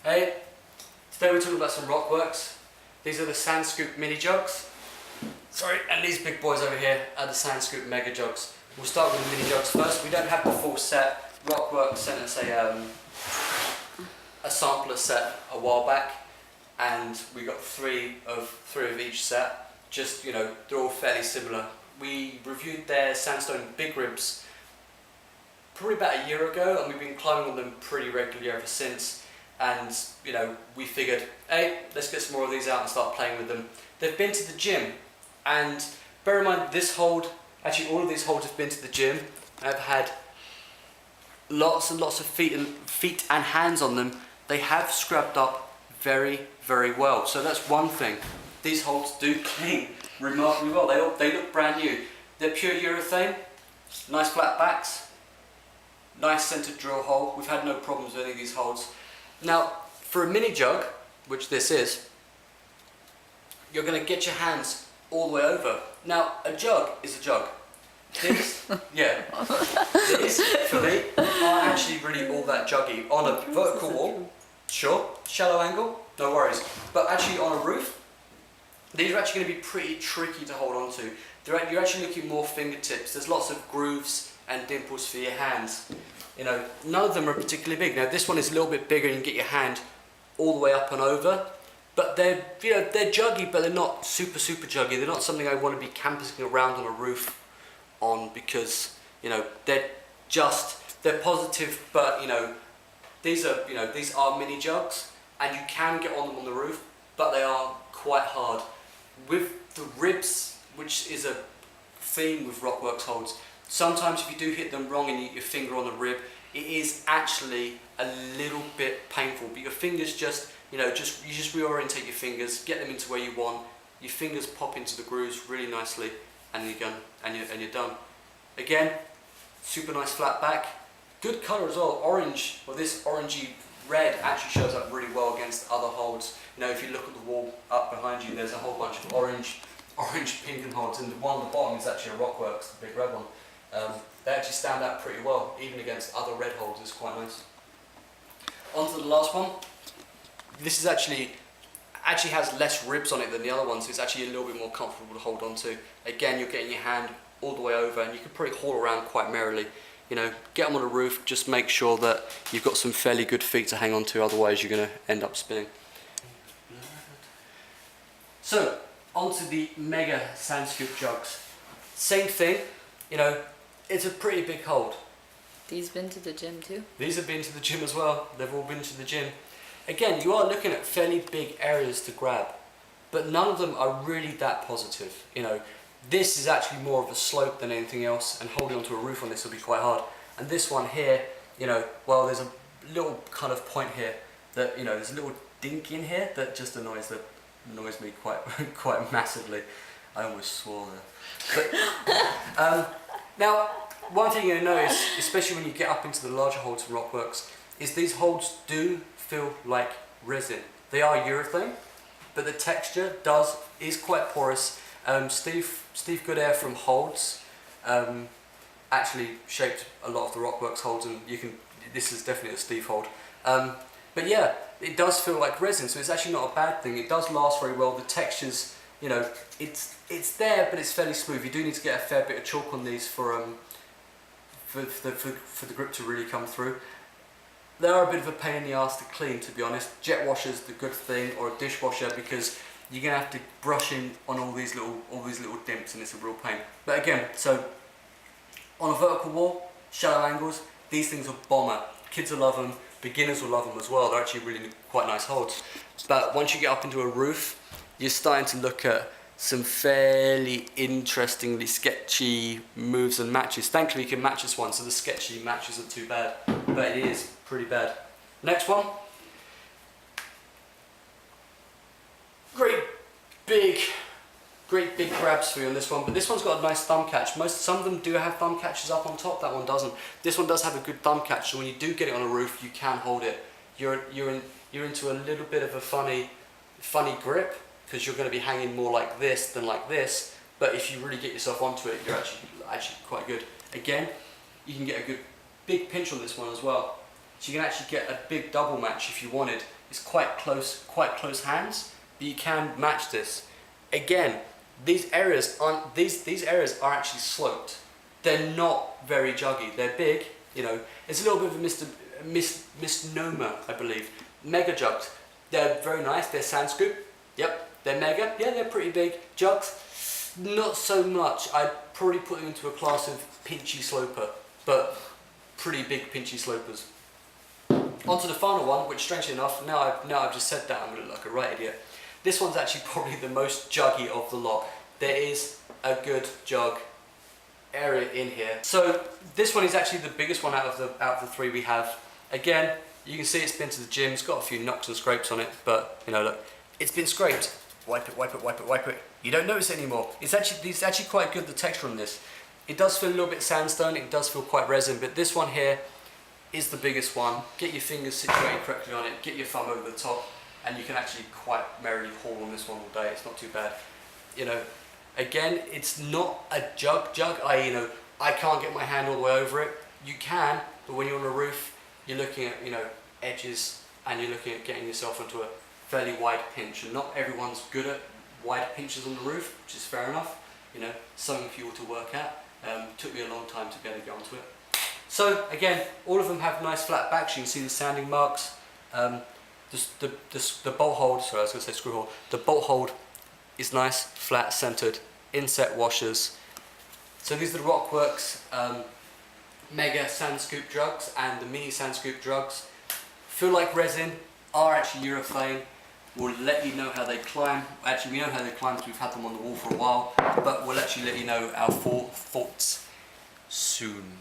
Hey, today we're talking about some Rockwerx. These are the Sandscoop mini jugs. Sorry, and these big boys over here are the Sandscoop mega jugs. We'll start with the mini jugs first. We don't have the full set. Rockwerx sent us a sampler set a while back, and we got three of each set. Just, you know, they're all fairly similar. We reviewed their sandstone big ribs probably about a year ago, and we've been climbing on them pretty regularly ever since. And, you know, we figured, hey, let's get some more of these out and start playing with them. They've been to the gym, and bear in mind this hold, actually all of these holds have been to the gym. I've had lots and lots of feet and hands on them. They have scrubbed up very, very well. So that's one thing. These holds do clean remarkably well. They look brand new. They're pure urethane, nice flat backs, nice centered drill hole. We've had no problems with any of these holds. Now, for a mini jug, which this is, you're going to get your hands all the way over. Now, a jug is a jug. These, yeah, these, for me, are actually really all that juggy. On a vertical wall, sure, shallow angle, no worries. But actually on a roof, these are actually going to be pretty tricky to hold on to. You're actually looking more fingertips. There's lots of grooves and dimples for your hands. You know, none of them are particularly big. Now this one is a little bit bigger and you can get your hand all the way up and over. But they're, you know, they're juggy, but they're not super juggy. They're not something I want to be camping around on a roof on, because, you know, they're positive, but, you know, these are mini jugs and you can get on them on the roof, but they are quite hard. With the ribs, which is a theme with Rockwerx holds, sometimes if you do hit them wrong and you get your finger on the rib, it is actually a little bit painful. But your fingers just, you just reorientate your fingers, get them into where you want. Your fingers pop into the grooves really nicely, and you're done. Again, super nice flat back, good color as well. Orange, well, this orangey red actually shows up really well against other holds. You know, if you look at the wall up behind you, there's a whole bunch of orange, pink and holds, and the one on the bottom is actually a Rockwerx, the big red one. They actually stand out pretty well, even against other red holds. It's quite nice. On to the last one. This is actually has less ribs on it than the other ones, so it's actually a little bit more comfortable to hold on to. Again, you're getting your hand all the way over, and you can probably haul around quite merrily. You know, get them on a roof, just make sure that you've got some fairly good feet to hang on to, otherwise you're going to end up spinning. So, onto the mega Sandscoop jugs. Same thing, you know, it's a pretty big hold. These been to the gym too? These have been to the gym as well. They've all been to the gym. Again, you are looking at fairly big areas to grab, but none of them are really that positive. You know, this is actually more of a slope than anything else, and holding onto a roof on this will be quite hard. And this one here, you know, well, there's a little kind of point here that, you know, there's a little dink in here that just annoys me quite massively. I almost swore there. But now, one thing you're going to notice, especially when you get up into the larger holds from Rockwerx, is these holds do feel like resin. They are urethane, but the texture is quite porous. Steve Goodair from Holds actually shaped a lot of the Rockwerx holds, and this is definitely a Steve hold. But yeah, it does feel like resin, so it's actually not a bad thing. It does last very well. The textures, you know, it's there, but it's fairly smooth. You do need to get a fair bit of chalk on these for the grip to really come through. They are a bit of a pain in the ass to clean, to be honest. Jet washer's the good thing, or a dishwasher, because you're gonna have to brush in on all these little dimps, and it's a real pain. But again, so on a vertical wall, shallow angles, these things are bomber. Kids will love them, beginners will love them as well. They're actually really quite nice holds. But once you get up into a roof, you're starting to look at some fairly interestingly sketchy moves and matches. Thankfully you can match this one, so the sketchy match isn't too bad, but it is pretty bad. Next one. Great big grabs for you on this one, but this one's got a nice thumb catch. Some of them do have thumb catches up on top, that one doesn't. This one does have a good thumb catch, so when you do get it on a roof, you can hold it. You're into a little bit of a funny grip, because you're going to be hanging more like this than like this, but if you really get yourself onto it, you're actually quite good. Again, you can get a good big pinch on this one as well. So you can actually get a big double match if you wanted. it's quite close hands, but you can match this. Again, these areas are actually sloped. They're not very juggy. They're big, you know. It's a little bit of a misnomer, I believe. Mega jugs, they're very nice. They're Sandscoop. Yep, they're mega. Yeah, they're pretty big. Jugs, not so much. I'd probably put them into a class of pinchy sloper, but pretty big pinchy slopers. On to the final one, which strangely enough, now I've just said that, I'm going to look like a right idiot. This one's actually probably the most juggy of the lot. There is a good jug area in here. So this one is actually the biggest one out of the three we have. Again, you can see it's been to the gym. It's got a few knocks and scrapes on it, but you know, look, it's been scraped. Wipe it, wipe it, wipe it, wipe it. You don't notice it anymore. It's actually quite good, the texture on this. It does feel a little bit sandstone. It does feel quite resin, but this one here is the biggest one. Get your fingers situated correctly on it, get your thumb over the top, and you can actually quite merrily haul on this one all day. It's not too bad. You know, again, it's not a jug. I can't get my hand all the way over it. You can, but when you're on a roof, you're looking at, you know, edges, and you're looking at getting yourself into a fairly wide pinch, and not everyone's good at wide pinches on the roof, which is fair enough. You know, something for you all to work at. Took me a long time to be able to get onto it. So again, all of them have nice flat backs. You can see the sanding marks. The bolt hold, sorry I was going to say screw hole, the bolt hold is nice, flat, centered, inset washers. So these are the Rockwerx Mega Sandscoop drugs and the Mini Sandscoop drugs. Feel like resin, are actually urethane. We'll let you know how they climb. Actually, we know how they climb because we've had them on the wall for a while, but we'll actually let you know our thoughts soon.